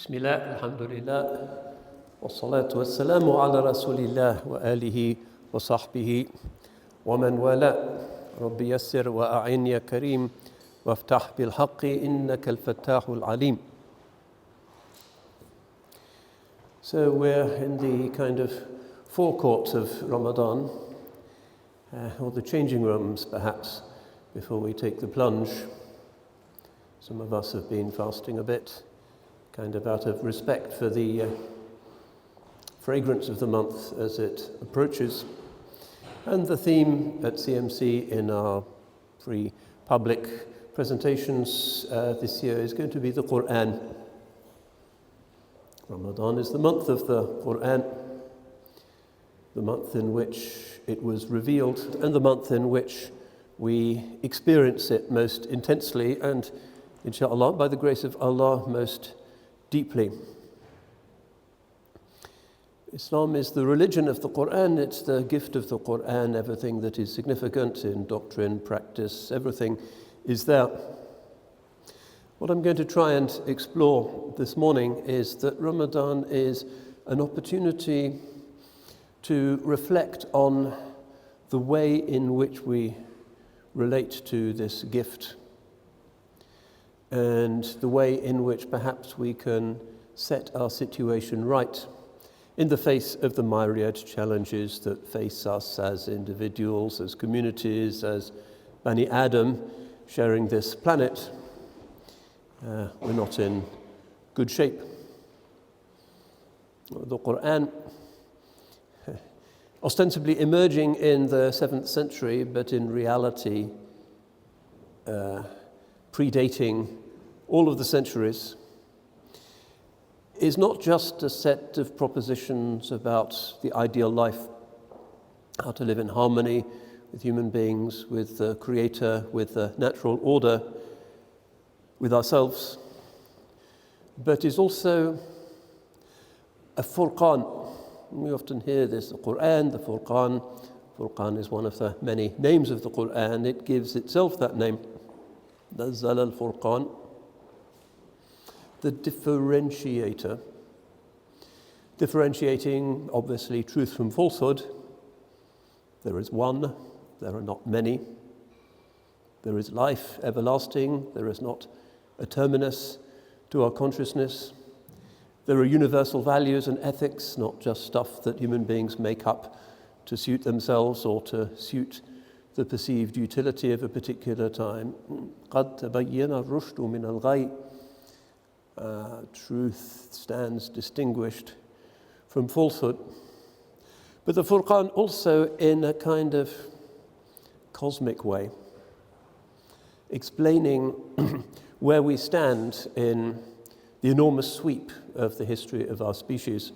بسم الله الحمد لله والصلاة والسلام على رسول الله وآله وصحبه ومن والاه رب يسر وأعن يا كريم وافتح بالحق إنك الفتاح العليم. So we're in the kind of forecourt of Ramadan, or the changing rooms perhaps, before we take the plunge. Some of us have been fasting a bit, kind of out of respect for the fragrance of the month as it approaches. And the theme at CMC in our free public presentations this year is going to be the Quran. Ramadan is the month of the Quran, the month in which it was revealed, and the month in which we experience it most intensely and, inshallah, by the grace of Allah, most deeply. Islam is the religion of the Quran, it's the gift of the Quran. Everything that is significant in doctrine, practice, everything is there. What I'm going to try and explore this morning is that Ramadan is an opportunity to reflect on the way in which we relate to this gift, and the way in which perhaps we can set our situation right in the face of the myriad challenges that face us as individuals, as communities, as Bani Adam sharing this planet. We're not in good shape. The Quran, ostensibly emerging in the 7th century, but in reality predating all of the centuries, is not just a set of propositions about the ideal life, how to live in harmony with human beings, with the Creator, with the natural order, with ourselves, but is also a Furqan. We often hear this, the Quran, the Furqan. Furqan is one of the many names of the Quran. It gives itself that name. Nazzal al-Furqan, the differentiator, differentiating obviously truth from falsehood. There is one, there are not many. There is life everlasting, there is not a terminus to our consciousness. There are universal values and ethics, not just stuff that human beings make up to suit themselves or to suit the perceived utility of a particular time. قَدْ تَبَيَّنَ الرُّشْدُ مِنَ الْغَيِّ. Truth stands distinguished from falsehood. But the Furqan also in a kind of cosmic way, explaining where we stand in the enormous sweep of the history of our species,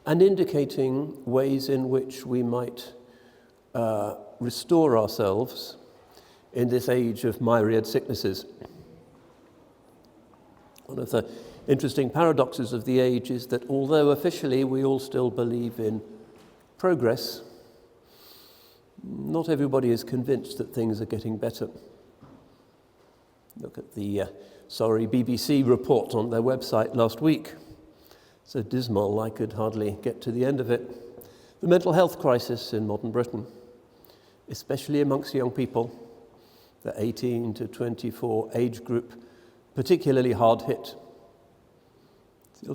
and indicating ways in which we might restore ourselves in this age of myriad sicknesses. One of the interesting paradoxes of the age is that although officially we all still believe in progress, not everybody is convinced that things are getting better. Look at the BBC report on their website last week. So dismal I could hardly get to the end of it. The mental health crisis in modern Britain, especially amongst young people, the 18 to 24 age group, particularly hard hit.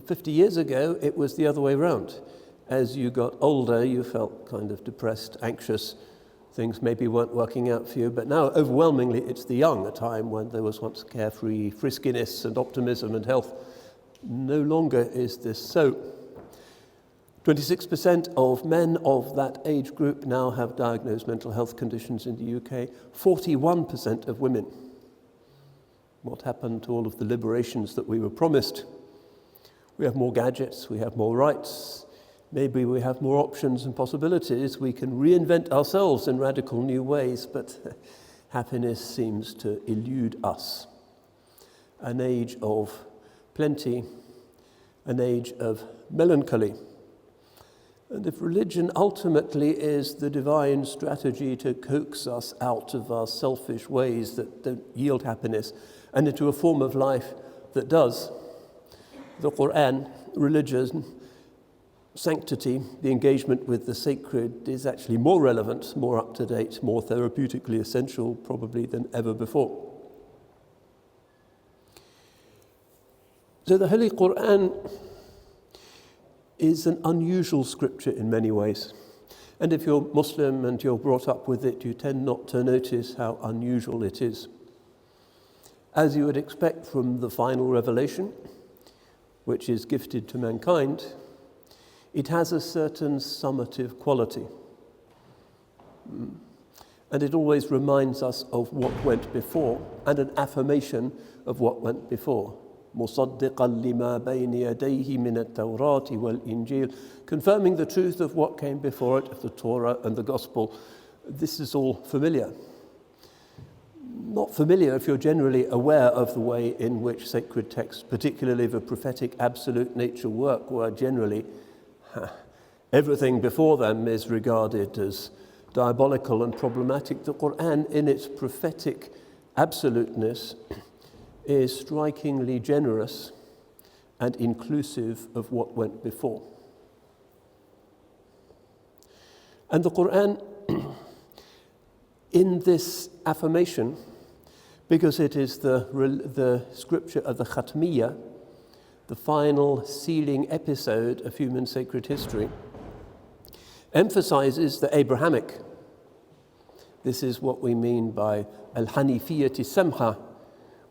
50 years ago, it was the other way around. As you got older, you felt kind of depressed, anxious. Things maybe weren't working out for you, but now overwhelmingly it's the young, a time when there was once carefree friskiness and optimism and health. No longer is this so. 26% of men of that age group now have diagnosed mental health conditions in the UK, 41% of women. What happened to all of the liberations that we were promised? We have more gadgets, we have more rights, maybe we have more options and possibilities. We can reinvent ourselves in radical new ways, but happiness seems to elude us. An age of plenty, an age of melancholy. And if religion ultimately is the divine strategy to coax us out of our selfish ways that don't yield happiness and into a form of life that does, the Quran, religion, sanctity, the engagement with the sacred is actually more relevant, more up to date, more therapeutically essential probably than ever before. So the Holy Quran is an unusual scripture in many ways. And if you're Muslim and you're brought up with it, you tend not to notice how unusual it is. As you would expect from the final revelation, which is gifted to mankind, it has a certain summative quality. And it always reminds us of what went before and an affirmation of what went before. مُصَدِّقًا لِمَا بَيْنِ يَدَيْهِ مِنَ التَّوْرَاةِ وَالْإِنْجِيلِ, confirming the truth of what came before it, of the Torah and the Gospel. This is all familiar. Not familiar if you're generally aware of the way in which sacred texts, particularly the prophetic absolute nature work, were generally everything before them is regarded as diabolical and problematic. The Quran, in its prophetic absoluteness, is strikingly generous and inclusive of what went before. And the Quran, in this affirmation, because it is the scripture of the Khatmiyya, the final sealing episode of human sacred history, emphasizes the Abrahamic. This is what we mean by al-Hanifiyyati Samha,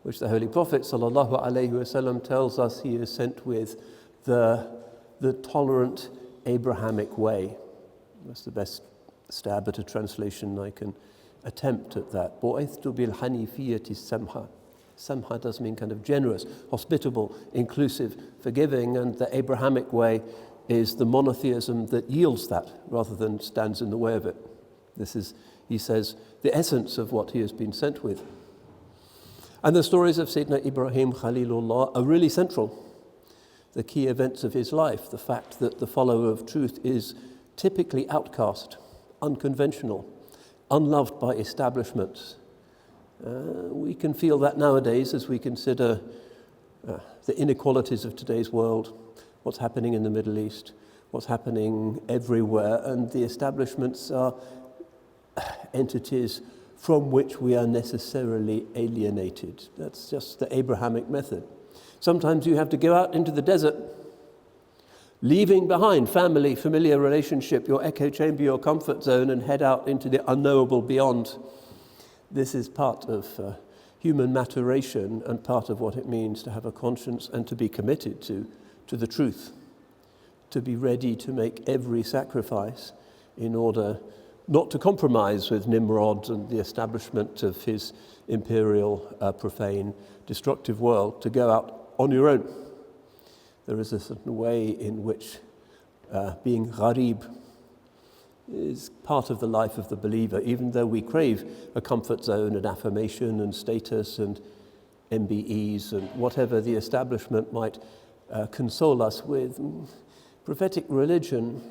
which the Holy Prophet ﷺ tells us he is sent with, the tolerant Abrahamic way. That's the best stab at a translation I can attempt at that. Bu'ithtu bil Hanifiyyati Samha. Samha does mean kind of generous, hospitable, inclusive, forgiving, and the Abrahamic way is the monotheism that yields that rather than stands in the way of it. This is, he says, the essence of what he has been sent with. And the stories of Sayyidina Ibrahim Khalilullah are really central. The key events of his life, the fact that the follower of truth is typically outcast, unconventional, unloved by establishments. We can feel that nowadays as we consider the inequalities of today's world, what's happening in the Middle East, what's happening everywhere, and the establishments are entities from which we are necessarily alienated. That's just the Abrahamic method. Sometimes you have to go out into the desert, leaving behind family, familiar relationship, your echo chamber, your comfort zone, and head out into the unknowable beyond. This is part of human maturation and part of what it means to have a conscience and to be committed to the truth, to be ready to make every sacrifice in order not to compromise with Nimrod and the establishment of his imperial, profane, destructive world, to go out on your own. There is a certain way in which being gharib is part of the life of the believer, even though we crave a comfort zone and affirmation and status and MBEs and whatever the establishment might console us with. Prophetic religion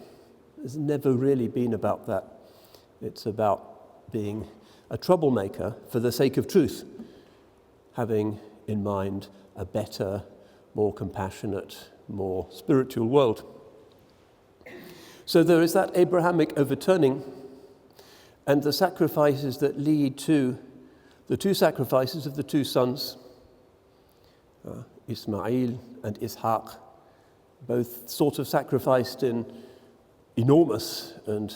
has never really been about that. It's about being a troublemaker for the sake of truth, having in mind a better, more compassionate, more spiritual world. So there is that Abrahamic overturning and the sacrifices that lead to the two sacrifices of the two sons, Ismail and Ishaq, both sort of sacrificed in enormous and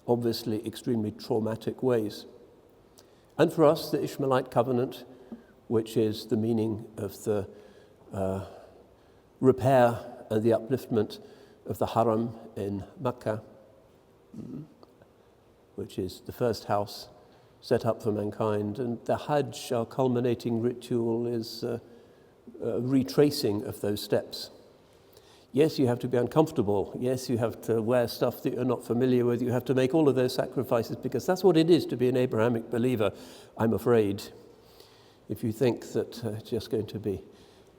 obviously extremely traumatic ways. And for us, the Ishmaelite covenant, which is the meaning of the repair and the upliftment of the Haram in Mecca, which is the first house set up for mankind. And the Hajj, our culminating ritual, is a retracing of those steps. Yes, you have to be uncomfortable. Yes, you have to wear stuff that you're not familiar with. You have to make all of those sacrifices because that's what it is to be an Abrahamic believer, I'm afraid. If you think that it's just going to be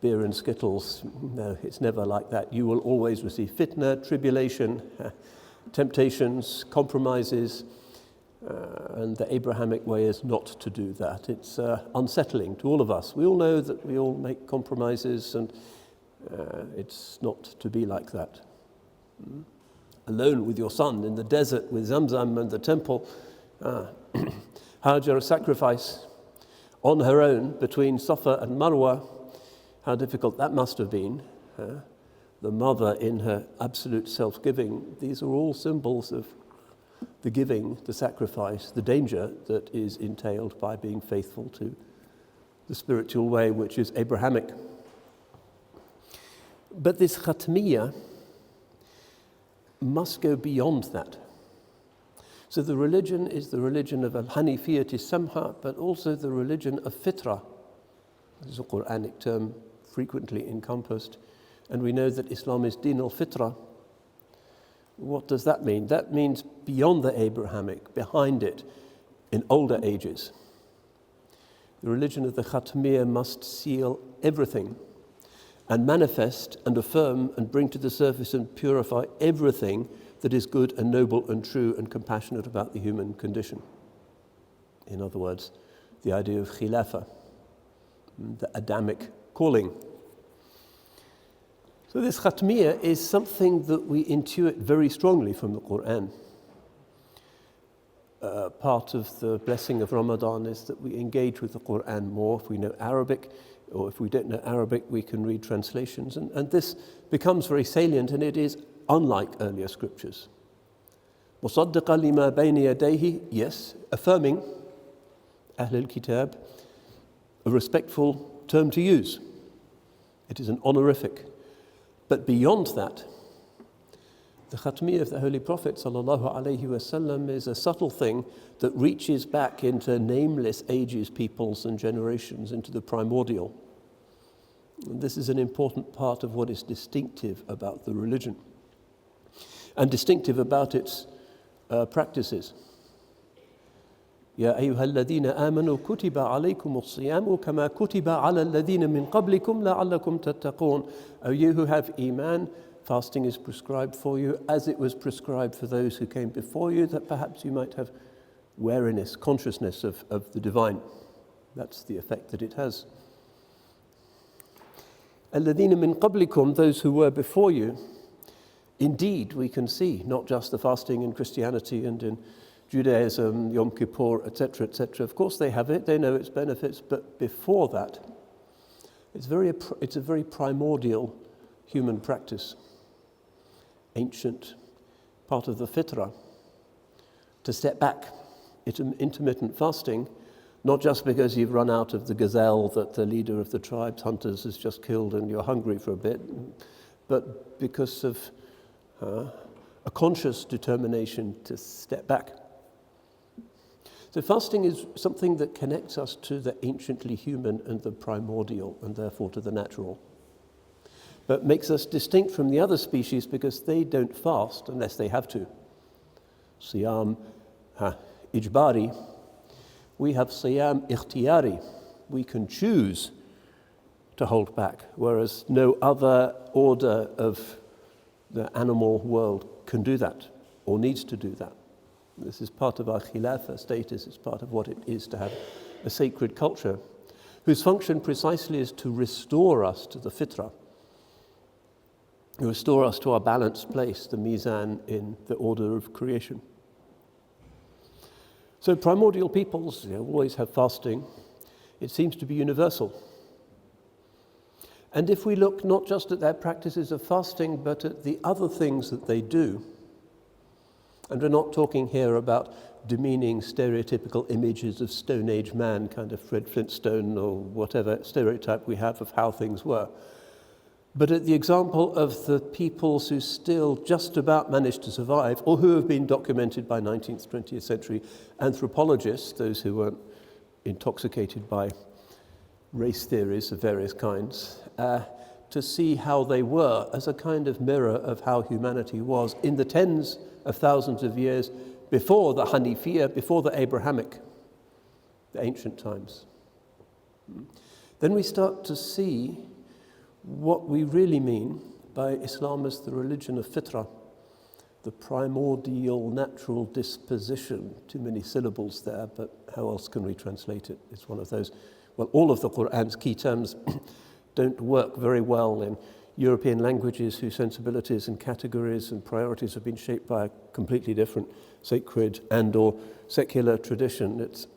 beer and skittles, no, it's never like that. You will always receive fitna, tribulation, temptations, compromises, and the Abrahamic way is not to do that. It's unsettling to all of us. We all know that we all make compromises and It's not to be like that. Alone with your son in the desert with Zamzam and the temple. Hajar sacrifice on her own between Safa and Marwa. How difficult that must have been. The mother in her absolute self-giving. These are all symbols of the giving, the sacrifice, the danger that is entailed by being faithful to the spiritual way, which is Abrahamic. But this khatmiyya must go beyond that. So the religion is the religion of al-Hanifiyyati Samha, but also the religion of fitra. This is a Quranic term frequently encompassed. And we know that Islam is din al-fitra. What does that mean? That means beyond the Abrahamic, behind it, in older ages. The religion of the Khatmiyya must seal everything and manifest and affirm and bring to the surface and purify everything that is good and noble and true and compassionate about the human condition. In other words, the idea of khilafah, the Adamic calling. So this khatmiyya is something that we intuit very strongly from the Quran. Part of the blessing of Ramadan is that we engage with the Quran more. If we know Arabic, or if we don't know Arabic, we can read translations. And this becomes very salient, and it is unlike earlier scriptures. مُصَدِّقًا لِمَا بَيْنِ يَدَيْهِ, yes, affirming Ahl al-Kitab, a respectful term to use. It is an honorific. But beyond that, the khatmiyya of the Holy Prophet ﷺ is a subtle thing that reaches back into nameless ages, peoples and generations, into the primordial. And this is an important part of what is distinctive about the religion and distinctive about its practices. يا أيها الذين آمنوا كتب عليكم الصيام كما كتب على الذين من قبلكم لعلكم تتقون. O you who have Iman, fasting is prescribed for you as it was prescribed for those who came before you, that perhaps you might have wariness, consciousness of the divine. That's the effect that it has. الذين من قبلكم, those who were before you. Indeed, we can see not just the fasting in Christianity and in Judaism, Yom Kippur, etc., etc. Of course they have it, they know its benefits, but before that, it's a very primordial human practice, ancient, part of the fitra, to step back. It's intermittent fasting, not just because you've run out of the gazelle that the leader of the tribe's hunters has just killed and you're hungry for a bit, but because of a conscious determination to step back. So fasting is something that connects us to the anciently human and the primordial, and therefore to the natural. But makes us distinct from the other species because they don't fast unless they have to. Siyam ijbari. We have siyam ikhtiyari. We can choose to hold back, whereas no other order of the animal world can do that or needs to do that. This is part of our khilafah status. It's part of what it is to have a sacred culture whose function precisely is to restore us to the fitrah, restore us to our balanced place, the mizan in the order of creation. So primordial peoples always have fasting. It seems to be universal. And if we look not just at their practices of fasting, but at the other things that they do, and we're not talking here about demeaning stereotypical images of Stone Age man, kind of Fred Flintstone or whatever stereotype we have of how things were, but at the example of the peoples who still just about managed to survive, or who have been documented by 19th, 20th century anthropologists, those who weren't intoxicated by race theories of various kinds, to see how they were as a kind of mirror of how humanity was in the tens of thousands of years before the Hanifiyya, before the Abrahamic, the ancient times. Then we start to see what we really mean by Islam as the religion of fitrah, the primordial natural disposition. Too many syllables there, but how else can we translate it? It's one of those, well, all of the Qur'an's key terms don't work very well in European languages whose sensibilities and categories and priorities have been shaped by a completely different sacred and or secular tradition. It's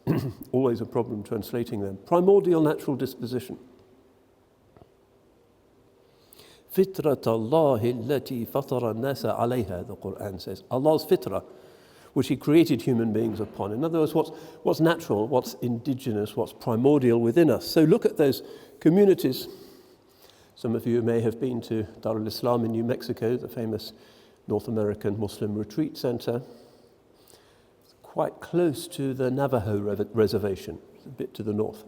always a problem translating them. Primordial natural disposition. فِطْرَةَ اللَّهِ الَّتِي فَطَرَ النَّاسَ عَلَيْهَا, the Quran says. Allah's fitrah, which He created human beings upon. In other words, what's natural, what's indigenous, what's primordial within us. So look at those communities. Some of you may have been to Dar al-Islam in New Mexico, the famous North American Muslim retreat center. It's quite close to the Navajo reservation, a bit to the north.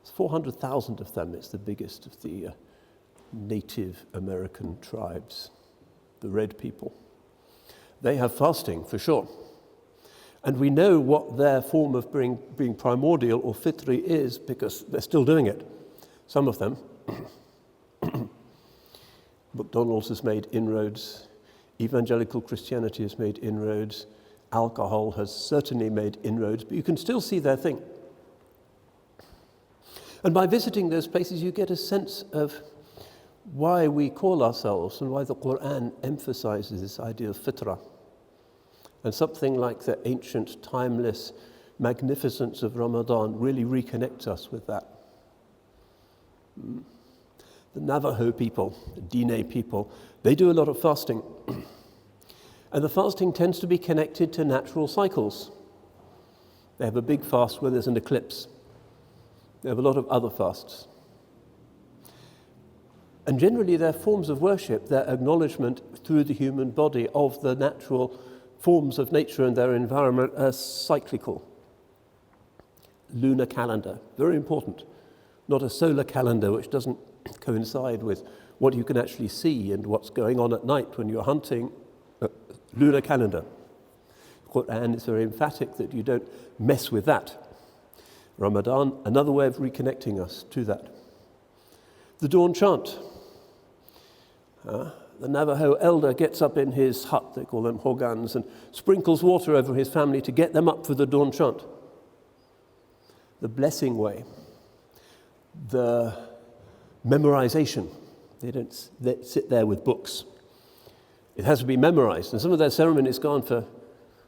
It's 400,000 of them. It's the biggest of the Native American tribes, the red people. They have fasting, for sure. And we know what their form of being primordial or fitri is because they're still doing it. Some of them. McDonald's has made inroads. Evangelical Christianity has made inroads. Alcohol has certainly made inroads, but you can still see their thing. And by visiting those places, you get a sense of why we call ourselves and why the Quran emphasizes this idea of fitrah. And something like the ancient, timeless magnificence of Ramadan really reconnects us with that. The Navajo people, the Diné people, they do a lot of fasting. And the fasting tends to be connected to natural cycles. They have a big fast where there's an eclipse. They have a lot of other fasts. And generally their forms of worship, their acknowledgement through the human body of the natural forms of nature and their environment are cyclical. Lunar calendar, very important. Not a solar calendar which doesn't coincide with what you can actually see and what's going on at night when you're hunting. Lunar calendar. Quran is very emphatic that you don't mess with that. Ramadan, another way of reconnecting us to that. The dawn chant. The Navajo elder gets up in his hut, they call them hogans, and sprinkles water over his family to get them up for the dawn chant. The blessing way. The memorization. They don't sit there with books. It has to be memorized. And some of their ceremonies go on for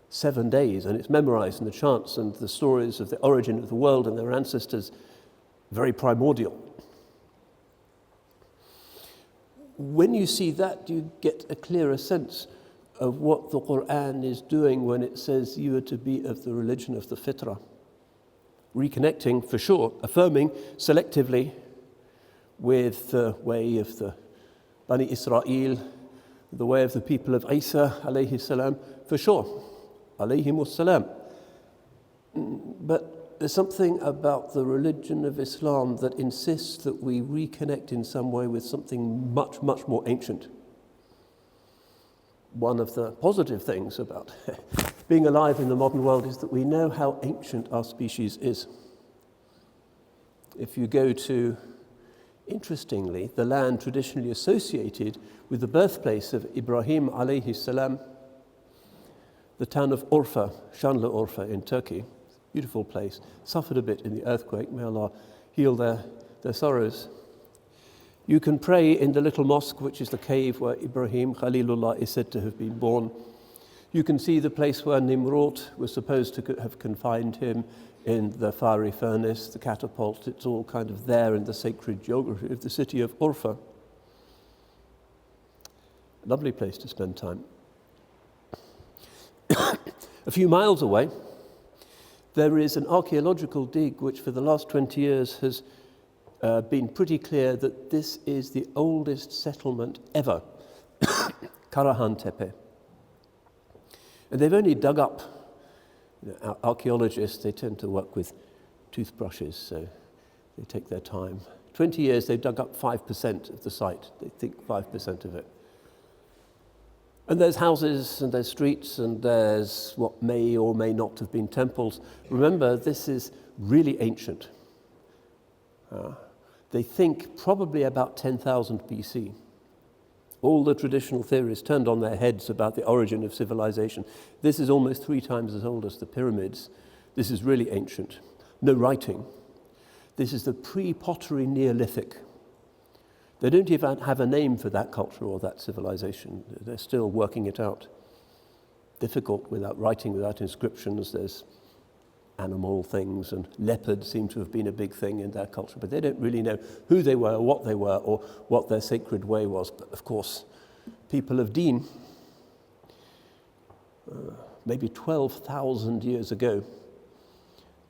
7 days, and it's memorized, and the chants and the stories of the origin of the world and their ancestors, very primordial. When you see that, you get a clearer sense of what the Quran is doing when it says you are to be of the religion of the fitrah. Reconnecting, for sure, affirming selectively with the way of the Bani Israel, the way of the people of Isa, alayhi salam, for sure, alayhimus salam. But there's something about the religion of Islam that insists that we reconnect in some way with something much, much more ancient. One of the positive things about being alive in the modern world is that we know how ancient our species is. If you go to, interestingly, the land traditionally associated with the birthplace of Ibrahim alayhi salam, the town of Urfa, Şanlıurfa in Turkey, beautiful place, suffered a bit in the earthquake. May Allah heal their sorrows. You can pray in the little mosque, which is the cave where Ibrahim Khalilullah is said to have been born. You can see the place where Nimrod was supposed to have confined him in the fiery furnace, the catapult. It's all kind of there in the sacred geography of the city of Urfa. Lovely place to spend time. A few miles away, there is an archaeological dig which for the last 20 years has been pretty clear that this is the oldest settlement ever, Karahan Tepe. And they've only dug up, archaeologists, they tend to work with toothbrushes, so they take their time. 20 years, they've dug up 5% of the site. They think 5% of it. And there's houses, and there's streets, and there's what may or may not have been temples. Remember, this is really ancient. They think probably about 10,000 BC. All the traditional theories turned on their heads about the origin of civilization. This is almost 3 times as old as the pyramids. This is really ancient. No writing. This is the pre-pottery Neolithic. They don't even have a name for that culture or that civilization. They're still working it out. Difficult without writing, without inscriptions. There's animal things, and leopards seem to have been a big thing in their culture, but they don't really know who they were, or what their sacred way was. But of course, people of Deen, maybe 12,000 years ago,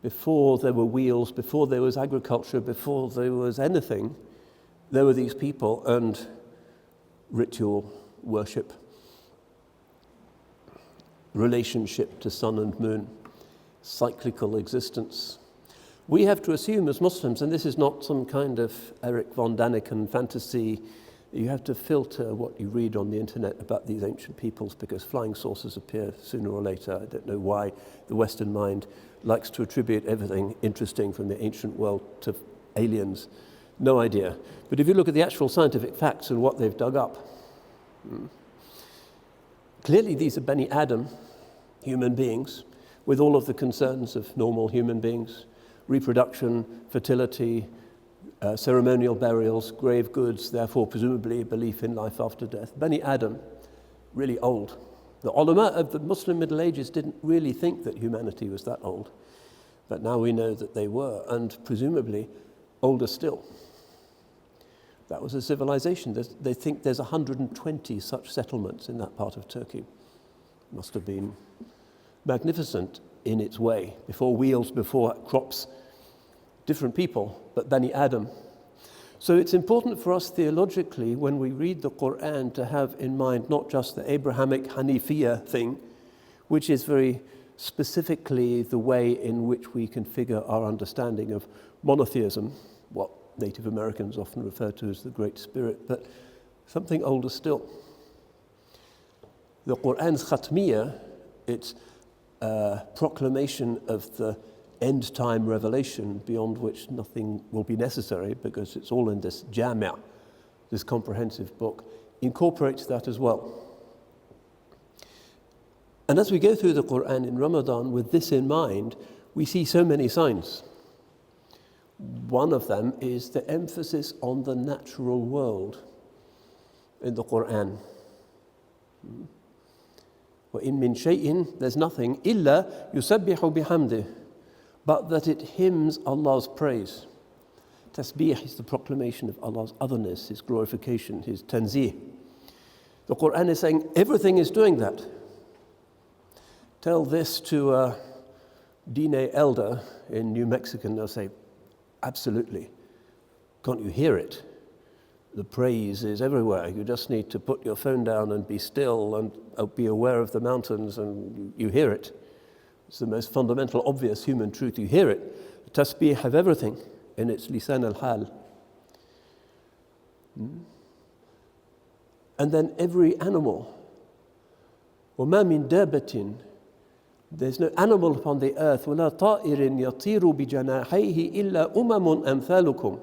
before there were wheels, before there was agriculture, before there was anything, there were these people and ritual worship, relationship to sun and moon, cyclical existence. We have to assume as Muslims, and this is not some kind of Eric von Daniken fantasy, you have to filter what you read on the internet about these ancient peoples, because flying saucers appear sooner or later. I don't know why the Western mind likes to attribute everything interesting from the ancient world to aliens. No idea. But if you look at the actual scientific facts and what they've dug up, clearly these are Bani Adam, human beings, with all of the concerns of normal human beings: reproduction, fertility, ceremonial burials, grave goods, therefore presumably belief in life after death. Bani Adam, really old. The ulama of the Muslim Middle Ages didn't really think that humanity was that old, but now we know that they were, and presumably older still. That was a civilization. They think there's 120 such settlements in that part of Turkey. Must have been magnificent in its way. Before wheels, before crops, different people, but Bani Adam. So it's important for us theologically, when we read the Quran, to have in mind not just the Abrahamic Hanifiya thing, which is very specifically the way in which we configure our understanding of monotheism, what Native Americans often refer to as the Great Spirit, but something older still. The Quran's Khatmiyya, its proclamation of the end-time revelation beyond which nothing will be necessary, because it's all in this Jami', this comprehensive book, incorporates that as well. And as we go through the Quran in Ramadan with this in mind, we see so many signs. One of them is the emphasis on the natural world in the Quran. وَإِن مِّن شَيْءٍ, there's nothing, إِلَّا يُسَبِّحُ بِحَمْدِهِ, but that it hymns Allah's praise. Tasbih is the proclamation of Allah's otherness, His glorification, His tanzih. The Quran is saying everything is doing that. Tell this to a Dine elder in New Mexico, and they'll say, absolutely. Can't you hear it? The praise is everywhere. You just need to put your phone down and be still and be aware of the mountains, and you hear it. It's the most fundamental, obvious human truth. You hear it. The tasbih have everything in its lisan al-hal. And then every animal. وَمَا مِن دَابَةٍ, there's no animal upon the earth. وَلَا طَائِرٍ يَطِيرُ بِجَنَاحَيْهِ إِلَّا أُمَمٌ أَمْثَالُكُمْ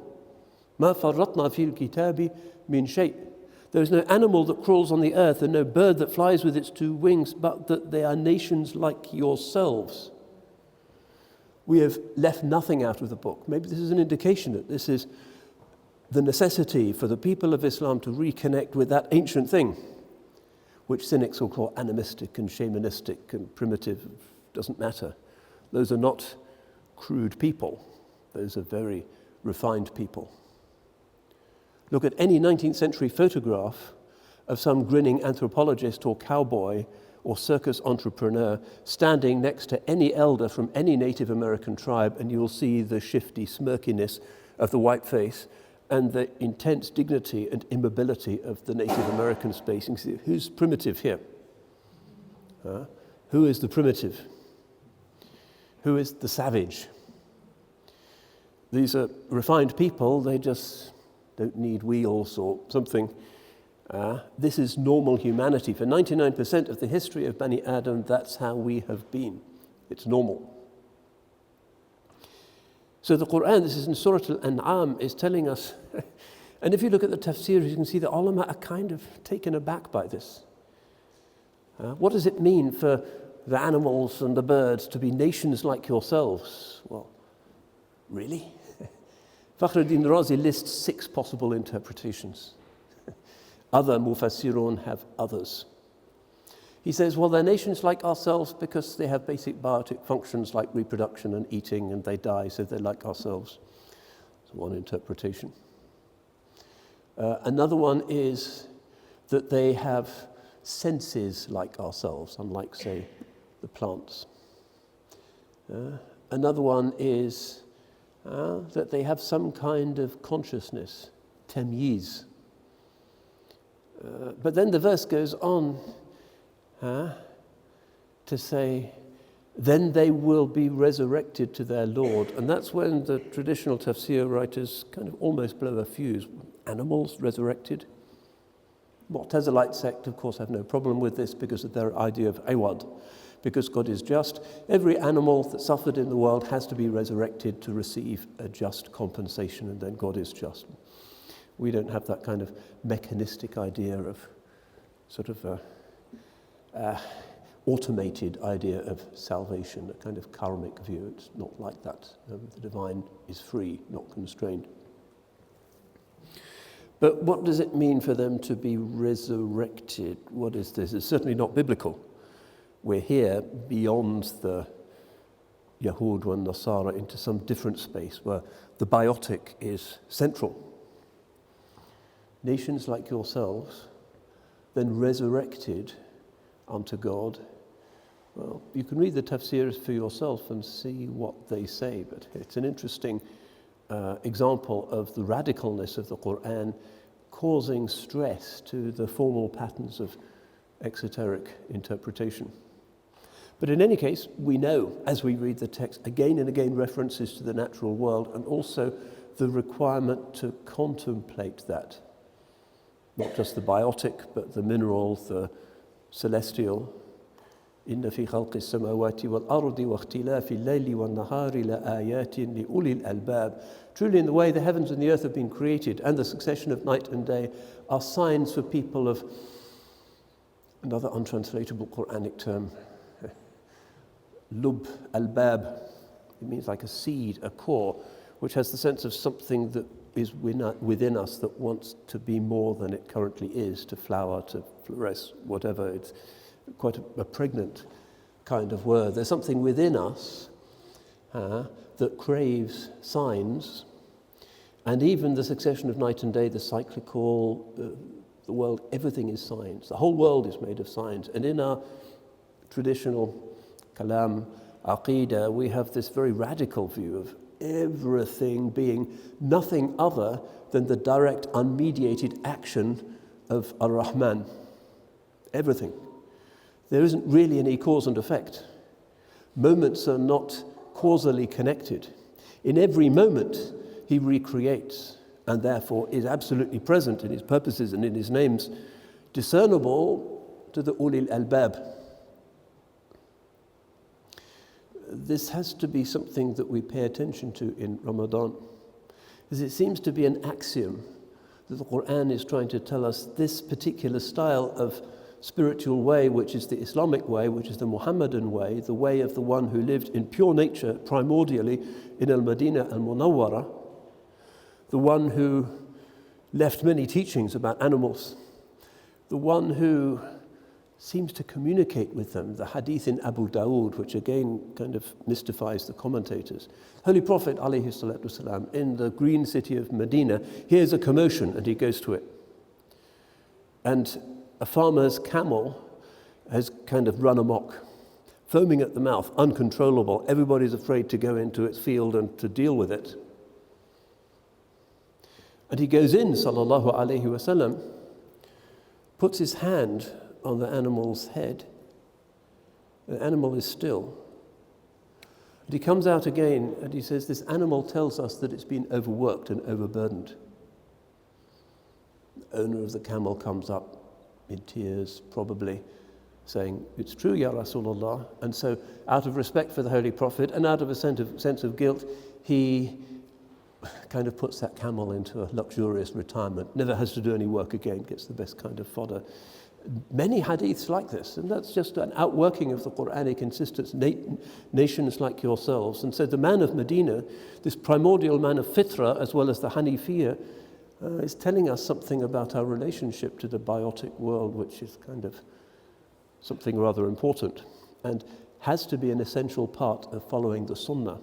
مَا فَرَّطْنَا فِي الْكِتَابِ مِنْ شَيْءٍ. There is no animal that crawls on the earth and no bird that flies with its two wings, but that they are nations like yourselves. We have left nothing out of the book. Maybe this is an indication that this is the necessity for the people of Islam to reconnect with that ancient thing, which cynics will call animistic and shamanistic and primitive. Doesn't matter. Those are not crude people. Those are very refined people. Look at any 19th century photograph of some grinning anthropologist or cowboy or circus entrepreneur standing next to any elder from any Native American tribe, and you'll see the shifty smirkiness of the white face and the intense dignity and immobility of the Native American space. You can see, who's primitive here? Who is the primitive? Who is the savage? These are refined people. They just don't need wheels or something. This is normal humanity. For 99% of the history of Bani Adam, that's how we have been. It's normal. So the Quran, this is in Surah Al-An'am, is telling us, and if you look at the tafsir, you can see the ulama are kind of taken aback by this. What does it mean for the animals and the birds to be nations like yourselves? Well, really? Fakhruddin Razi lists 6 possible interpretations. Other Mufassirun have others. He says, well, they're nations like ourselves because they have basic biotic functions like reproduction and eating, and they die, so they're like ourselves. That's one interpretation. Another one is that they have senses like ourselves, unlike, say, the plants. Another one is that they have some kind of consciousness, temyiz. But then the verse goes on to say, then they will be resurrected to their Lord. And that's when the traditional tafsir writers kind of almost blow a fuse. Animals resurrected. Mu'tazilite sect, of course, have no problem with this because of their idea of awad. Because God is just, every animal that suffered in the world has to be resurrected to receive a just compensation, and then God is just. We don't have that kind of mechanistic idea of sort of automated idea of salvation, a kind of karmic view. It's not like that. The divine is free, not constrained. But what does it mean for them to be resurrected? What is this? It's certainly not biblical. We're here beyond the Yahud and Nasara into some different space where the biotic is central. Nations like yourselves, then resurrected unto God. Well, you can read the tafsirs for yourself and see what they say, but it's an interesting example of the radicalness of the Quran causing stress to the formal patterns of exoteric interpretation. But in any case, we know, as we read the text, again and again references to the natural world and also the requirement to contemplate that. Not just the biotic, but the mineral, the celestial. إِنَّ فِي خَلْقِ السَّمَاوَاتِ وَالْأَرْضِ وَاخْتِلَافِ اللَّيْلِ وَالنَّهَارِ لَآيَاتٍ لِأُولِي الْأَلْبَابِ. Truly in the way the heavens and the earth have been created and the succession of night and day are signs for people of, another untranslatable Quranic term, lub albab. It means like a seed, a core, which has the sense of something that is within us that wants to be more than it currently is, to flower, to flourish, whatever. It's quite a pregnant kind of word. There's something within us that craves signs, and even the succession of night and day, the cyclical, the world, everything is signs. The whole world is made of signs. And in our traditional kalam, aqidah, we have this very radical view of everything being nothing other than the direct, unmediated action of Ar-Rahman. Everything. There isn't really any cause and effect. Moments are not causally connected. In every moment, he recreates and therefore is absolutely present in his purposes and in his names, discernible to the ulil albab. This has to be something that we pay attention to in Ramadan, because it seems to be an axiom that the Quran is trying to tell us this particular style of spiritual way, which is the Islamic way, which is the Muhammadan way, the way of the one who lived in pure nature primordially in Al-Madinah Al-Munawwara, the one who left many teachings about animals, the one who seems to communicate with them, the hadith in Abu Dawood, which again kind of mystifies the commentators. Holy Prophet alayhi salatu wasalam, in the green city of Medina, hears a commotion and he goes to it. And a farmer's camel has kind of run amok, foaming at the mouth, uncontrollable. Everybody's afraid to go into its field and to deal with it. And he goes in, sallallahu alayhi wasallam, puts his hand on the animal's head. The animal is still. And he comes out again and he says, this animal tells us that it's been overworked and overburdened. The owner of the camel comes up in tears, probably, saying, it's true, Ya Rasulullah. And so, out of respect for the Holy Prophet and out of a sense of guilt, he kind of puts that camel into a luxurious retirement, never has to do any work again, gets the best kind of fodder. many hadiths like this, and that's just an outworking of the Quranic insistence. Nations like yourselves. And so the man of Medina, this primordial man of Fitra, as well as the Hanifiyya, is telling us something about our relationship to the biotic world, which is kind of something rather important, and has to be an essential part of following the Sunnah.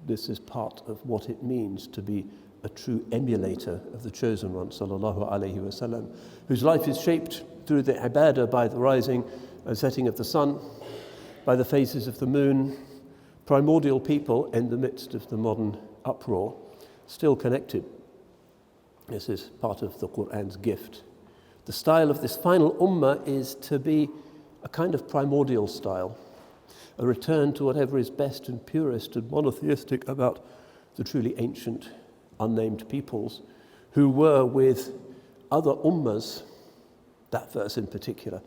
This is part of what it means to be a true emulator of the chosen one, sallallahu alaihi wasallam, whose life is shaped through the ibadah by the rising and setting of the sun, by the phases of the moon, primordial people in the midst of the modern uproar, still connected. This is part of the Qur'an's gift. The style of this final ummah is to be a kind of primordial style, a return to whatever is best and purest and monotheistic about the truly ancient, unnamed peoples who were with other ummahs. That verse in particular,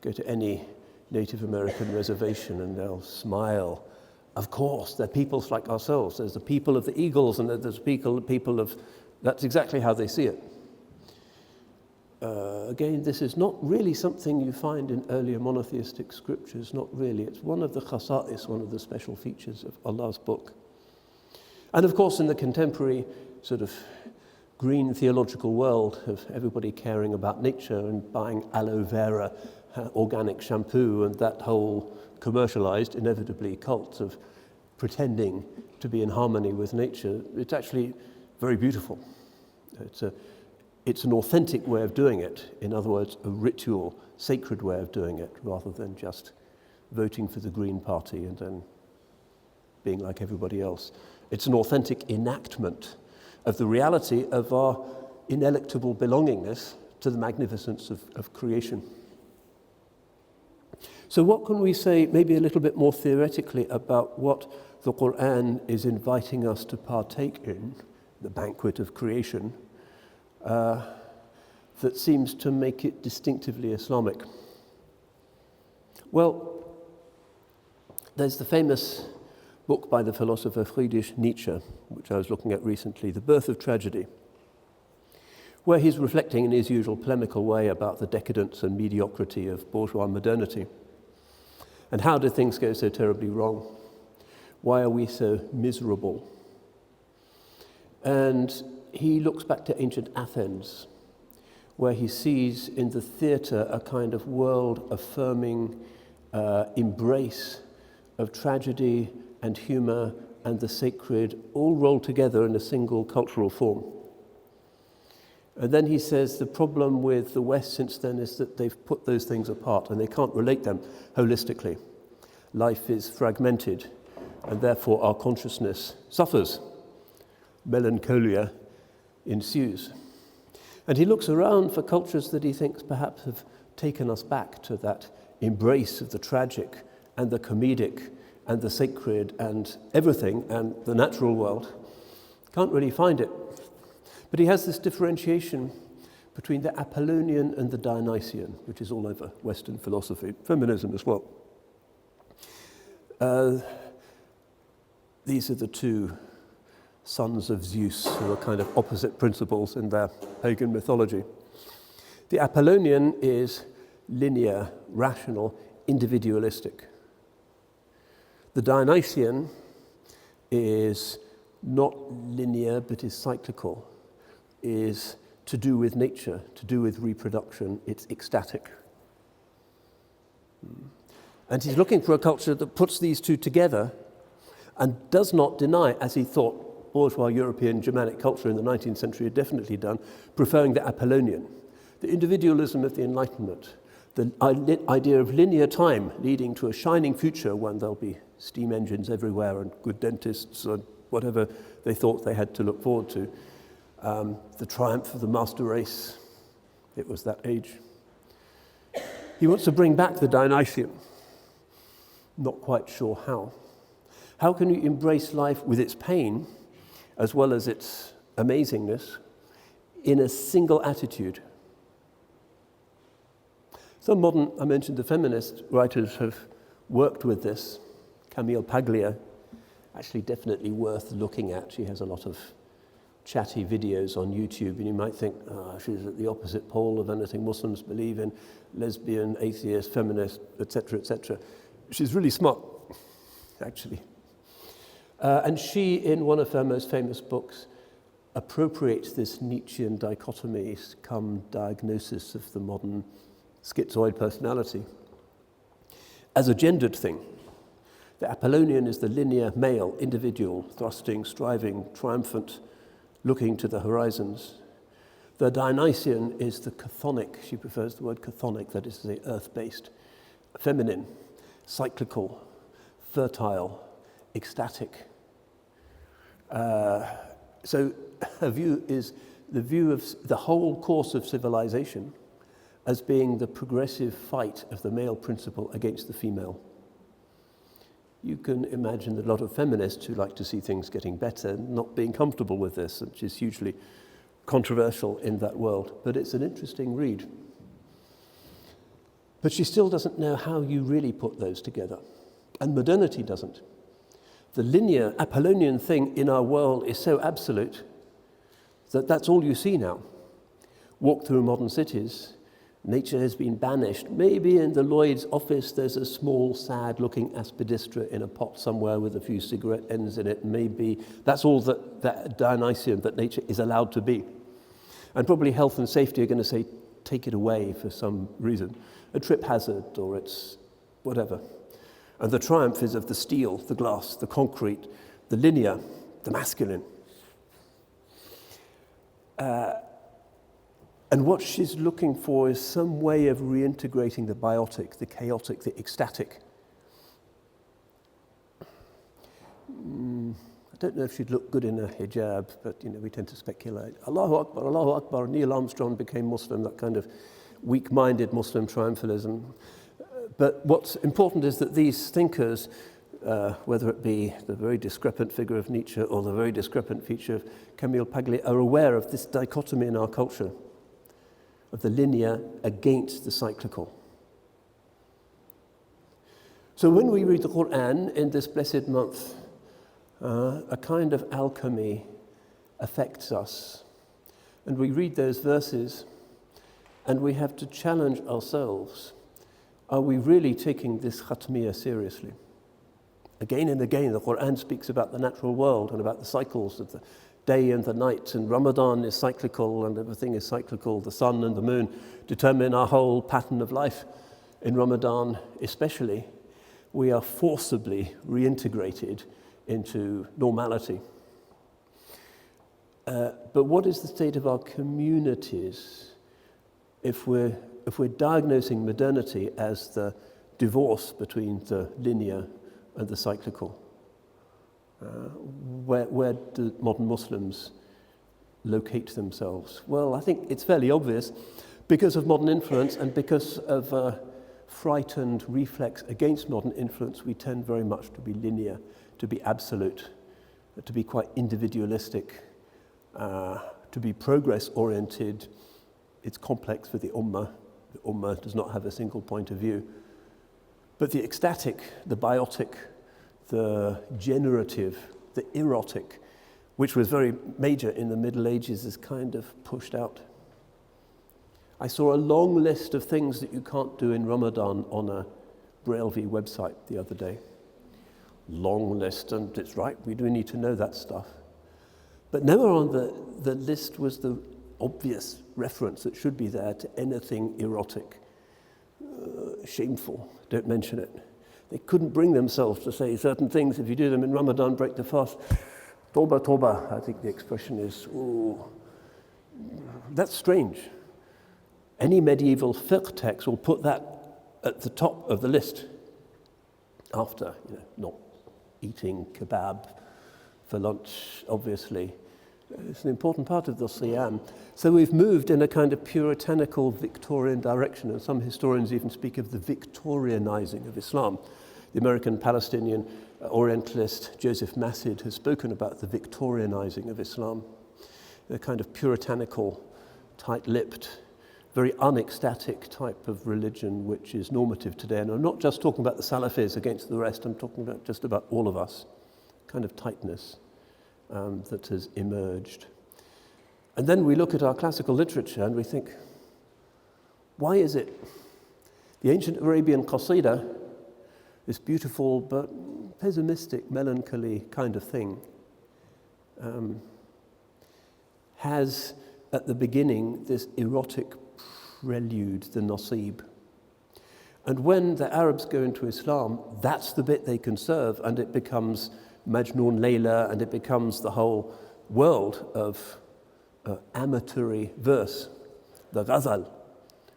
go to any Native American reservation and they'll smile. Of course, they're peoples like ourselves. There's the people of the eagles and there's people of... That's exactly how they see it. Again, this is not really something you find in earlier monotheistic scriptures, not really. It's one of the khasa'is, one of the special features of Allah's book. And of course, in the contemporary sort of green theological world of everybody caring about nature and buying aloe vera, organic shampoo, and that whole commercialized, inevitably, cult of pretending to be in harmony with nature, it's actually very beautiful. It's an authentic way of doing it. In other words, a ritual, sacred way of doing it, rather than just voting for the Green Party and then being like everybody else. It's an authentic enactment of the reality of our ineluctable belongingness to the magnificence of creation. So what can we say, maybe a little bit more theoretically, about what the Qur'an is inviting us to partake in, the banquet of creation, that seems to make it distinctively Islamic? Well, there's the famous book by the philosopher Friedrich Nietzsche, which I was looking at recently, The Birth of Tragedy, where he's reflecting in his usual polemical way about the decadence and mediocrity of bourgeois modernity. And how do things go so terribly wrong? Why are we so miserable? And he looks back to ancient Athens, where he sees in the theatre a kind of world-affirming embrace of tragedy and humour and the sacred, all rolled together in a single cultural form. And then he says the problem with the West since then is that they've put those things apart and they can't relate them holistically. Life is fragmented, and therefore our consciousness suffers. Melancholia ensues. And he looks around for cultures that he thinks perhaps have taken us back to that embrace of the tragic and the comedic and the sacred and everything and the natural world. Can't really find it. But he has this differentiation between the Apollonian and the Dionysian, which is all over Western philosophy, feminism as well. These are the two sons of Zeus who are kind of opposite principles in their pagan mythology. The Apollonian is linear, rational, individualistic. The Dionysian is not linear but is cyclical, is to do with nature, to do with reproduction. It's ecstatic. And he's looking for a culture that puts these two together and does not deny, as he thought bourgeois European Germanic culture in the 19th century had definitely done, preferring the Apollonian, the individualism of the Enlightenment, the idea of linear time leading to a shining future when there'll be steam engines everywhere and good dentists and whatever they thought they had to look forward to. The triumph of the master race. It was that age. He wants to bring back the Dionysian. Not quite sure how. How can you embrace life with its pain as well as its amazingness in a single attitude? Some modern, I mentioned the feminist writers have worked with this. Camille Paglia, actually definitely worth looking at. She has a lot of chatty videos on YouTube, and you might think, she's at the opposite pole of anything Muslims believe in, lesbian, atheist, feminist, etc., etc. She's really smart, actually. And she, in one of her most famous books, appropriates this Nietzschean dichotomy come diagnosis of the modern schizoid personality as a gendered thing. The Apollonian is the linear male individual, thrusting, striving, triumphant, looking to the horizons. The Dionysian is the chthonic, she prefers the word chthonic, that is to say earth-based, feminine, cyclical, fertile, ecstatic. So her view is the view of the whole course of civilization as being the progressive fight of the male principle against the female. You can imagine that a lot of feminists who like to see things getting better not being comfortable with this, which is hugely controversial in that world. But it's an interesting read. But she still doesn't know how you really put those together. And modernity doesn't. The linear Apollonian thing in our world is so absolute that that's all you see now. Walk through modern cities, nature has been banished. Maybe in the Lloyd's office there's a small, sad-looking aspidistra in a pot somewhere with a few cigarette ends in it. Maybe that's all that Dionysian that nature is allowed to be. And probably health and safety are going to say, take it away for some reason. A trip hazard, or it's whatever. And the triumph is of the steel, the glass, the concrete, the linear, the masculine. And what she's looking for is some way of reintegrating the biotic, the chaotic, the ecstatic. I don't know if she'd look good in a hijab, but we tend to speculate. Allahu Akbar, Allahu Akbar. Neil Armstrong became Muslim, that kind of weak-minded Muslim triumphalism. But what's important is that these thinkers, whether it be the very discrepant figure of Nietzsche or the very discrepant feature of Camille Paglia, are aware of this dichotomy in our culture, of the linear against the cyclical. So when we read the Quran in this blessed month, a kind of alchemy affects us. And we read those verses and we have to challenge ourselves. Are we really taking this khatmiyah seriously? Again and again, the Quran speaks about the natural world and about the cycles of the day and the night, and Ramadan is cyclical and everything is cyclical. The sun and the moon determine our whole pattern of life. In Ramadan especially, we are forcibly reintegrated into normality. But what is the state of our communities if we're diagnosing modernity as the divorce between the linear and the cyclical? Where do modern Muslims locate themselves? Well, I think it's fairly obvious. Because of modern influence and because of a frightened reflex against modern influence, we tend very much to be linear, to be absolute, to be quite individualistic, to be progress-oriented. It's complex for the Ummah. The Ummah does not have a single point of view. But the ecstatic, the biotic, the generative, the erotic, which was very major in the Middle Ages, is kind of pushed out. I saw a long list of things that you can't do in Ramadan on a Braille-V website the other day. Long list, and it's right, we do need to know that stuff. But nowhere on the list was the obvious reference that should be there to anything erotic. Shameful, don't mention it. They couldn't bring themselves to say certain things. If you do them in Ramadan, break the fast. Toba, toba, I think the expression is, ooh. That's strange. Any medieval fiqh text will put that at the top of the list after, not eating kebab for lunch, obviously. It's an important part of the siyam. So we've moved in a kind of puritanical Victorian direction, and some historians even speak of the Victorianizing of Islam. The American Palestinian Orientalist Joseph Massid has spoken about the Victorianizing of Islam, a kind of puritanical, tight-lipped, very unecstatic type of religion which is normative today. And I'm not just talking about the Salafis against the rest, I'm talking about just about all of us, kind of tightness that has emerged. And then we look at our classical literature and we think, why is it the ancient Arabian qasida, this beautiful but pessimistic, melancholy kind of thing, has at the beginning this erotic prelude, the nasib. And when the Arabs go into Islam, that's the bit they conserve, and it becomes Majnun Layla, and it becomes the whole world of amatory verse, the ghazal,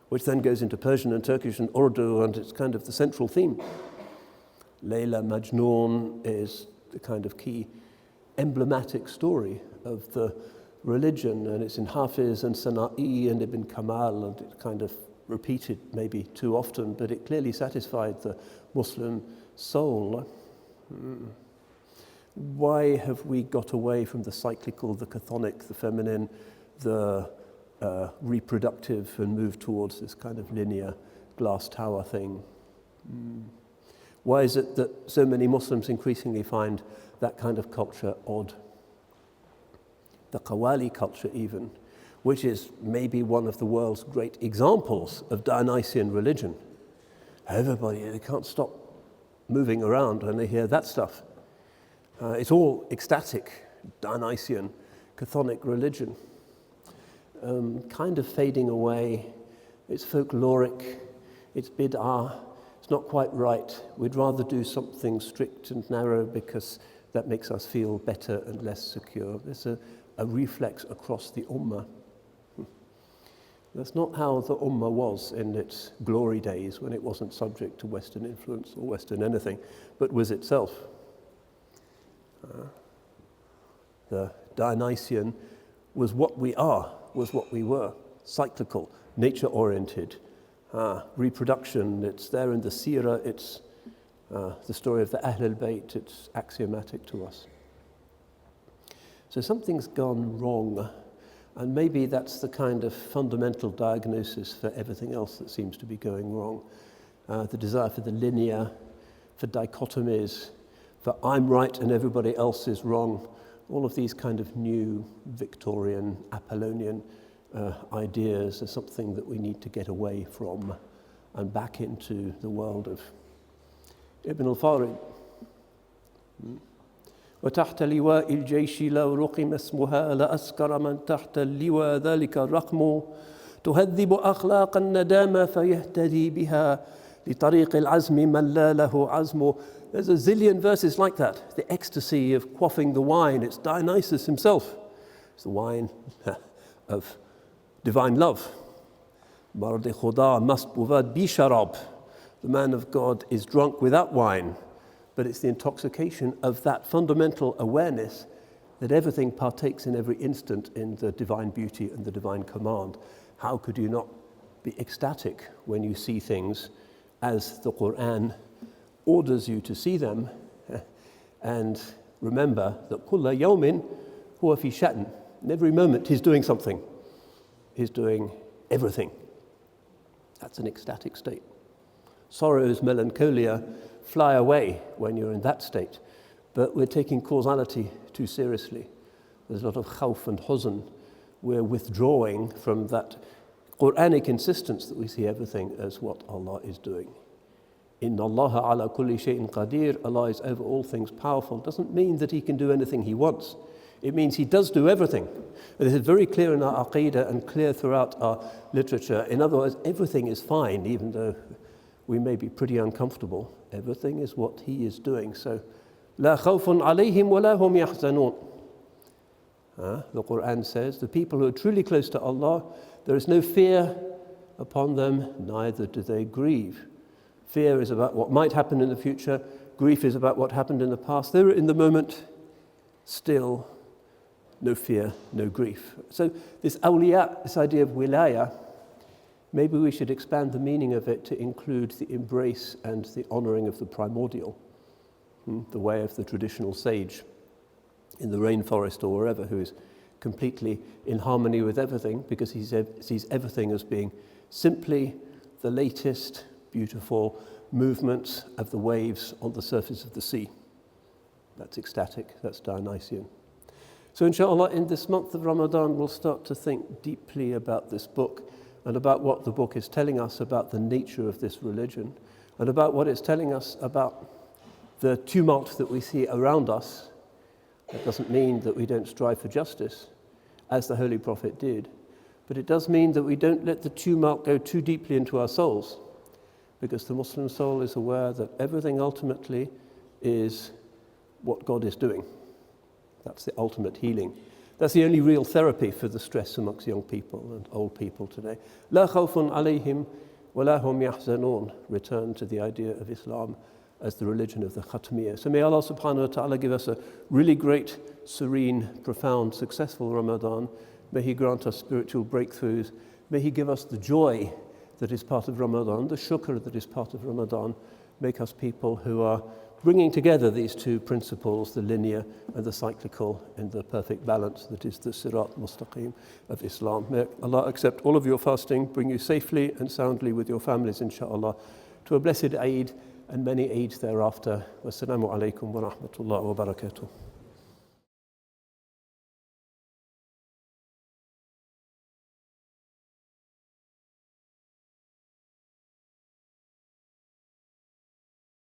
which then goes into Persian and Turkish and Urdu, and it's kind of the central theme. Layla Majnun is the kind of key emblematic story of the religion, and it's in Hafiz and Sana'i and Ibn Kamal, and it kind of repeated maybe too often, but it clearly satisfied the Muslim soul. Why have we got away from the cyclical, the chthonic, the feminine, the reproductive, and moved towards this kind of linear glass tower thing? Why is it that so many Muslims increasingly find that kind of culture odd? The Qawwali culture even, which is maybe one of the world's great examples of Dionysian religion. Everybody, they can't stop moving around when they hear that stuff. It's all ecstatic, Dionysian, chthonic religion. Kind of fading away. It's folkloric, it's bid'ah, it's not quite right. We'd rather do something strict and narrow because that makes us feel better and less secure. There's a reflex across the ummah. That's not how the ummah was in its glory days, when it wasn't subject to Western influence or Western anything, but was itself. The Dionysian was what we are, was what we were, cyclical, nature-oriented, reproduction. It's there in the seerah, it's the story of the Ahlul Bayt, it's axiomatic to us. So something's gone wrong, and maybe that's the kind of fundamental diagnosis for everything else that seems to be going wrong. The desire for the linear, for dichotomies, for I'm right and everybody else is wrong, all of these kind of new Victorian, Apollonian ideas are something that we need to get away from and back into the world of Ibn al-Farid. وتحت لواء الجيش لو رقم اسمها لأسكر من تحت اللواء ذلك الرقم تهذب أخلاق الندامة فيهتدي بها لطريق العزم من لا له عزم. There's a zillion verses like that. The ecstasy of quaffing the wine. It's Dionysus himself. It's the wine of divine love. Mardi Khuda mast buvad bi sharab. The man of God is drunk without wine. But it's the intoxication of that fundamental awareness that everything partakes in every instant in the divine beauty and the divine command. How could you not be ecstatic when you see things as the Quran orders you to see them? And remember that kulla yawmin huwa fi sha'n. In every moment he's doing something. He's doing everything. That's an ecstatic state. Sorrows, melancholia fly away when you're in that state. But we're taking causality too seriously. There's a lot of khawf and huzn. We're withdrawing from that Quranic insistence that we see everything as what Allah is doing. Inna Allaha ala kulli shay'in qadir. Allah is over all things powerful. Doesn't mean that He can do anything He wants. It means He does do everything. And this is very clear in our aqidah and clear throughout our literature. In other words, everything is fine, even though we may be pretty uncomfortable. Everything is what He is doing. So, لا خوف عليهم ولا هم يحزنون. The Quran says, the people who are truly close to Allah, there is no fear upon them, neither do they grieve. Fear is about what might happen in the future. Grief is about what happened in the past. They're in the moment, still no fear, no grief. So this awliya, this idea of wilaya, maybe we should expand the meaning of it to include the embrace and the honoring of the primordial, the way of the traditional sage in the rainforest or wherever, who is completely in harmony with everything because he sees everything as being simply the latest beautiful movements of the waves on the surface of the sea. That's ecstatic, that's Dionysian. So inshallah, in this month of Ramadan, we'll start to think deeply about this book and about what the book is telling us about the nature of this religion and about what it's telling us about the tumult that we see around us. That doesn't mean that we don't strive for justice, as the Holy Prophet did, but it does mean that we don't let the tumult go too deeply into our souls, because the Muslim soul is aware that everything ultimately is what God is doing. That's the ultimate healing. That's the only real therapy for the stress amongst young people and old people today. La khawfun alayhim wa la hum yahzanun. Return to the idea of Islam as the religion of the Khatmiyyah. So may Allah subhanahu wa ta'ala give us a really great, serene, profound, successful Ramadan. May He grant us spiritual breakthroughs. May He give us the joy that is part of Ramadan, the shukr that is part of Ramadan. Make us people who are bringing together these two principles, the linear and the cyclical, in the perfect balance that is the Sirat Mustaqim of Islam. May Allah accept all of your fasting, bring you safely and soundly with your families, inshallah, to a blessed Eid and many Eids thereafter. Wassalamu alaikum wa rahmatullahi wa barakatuh.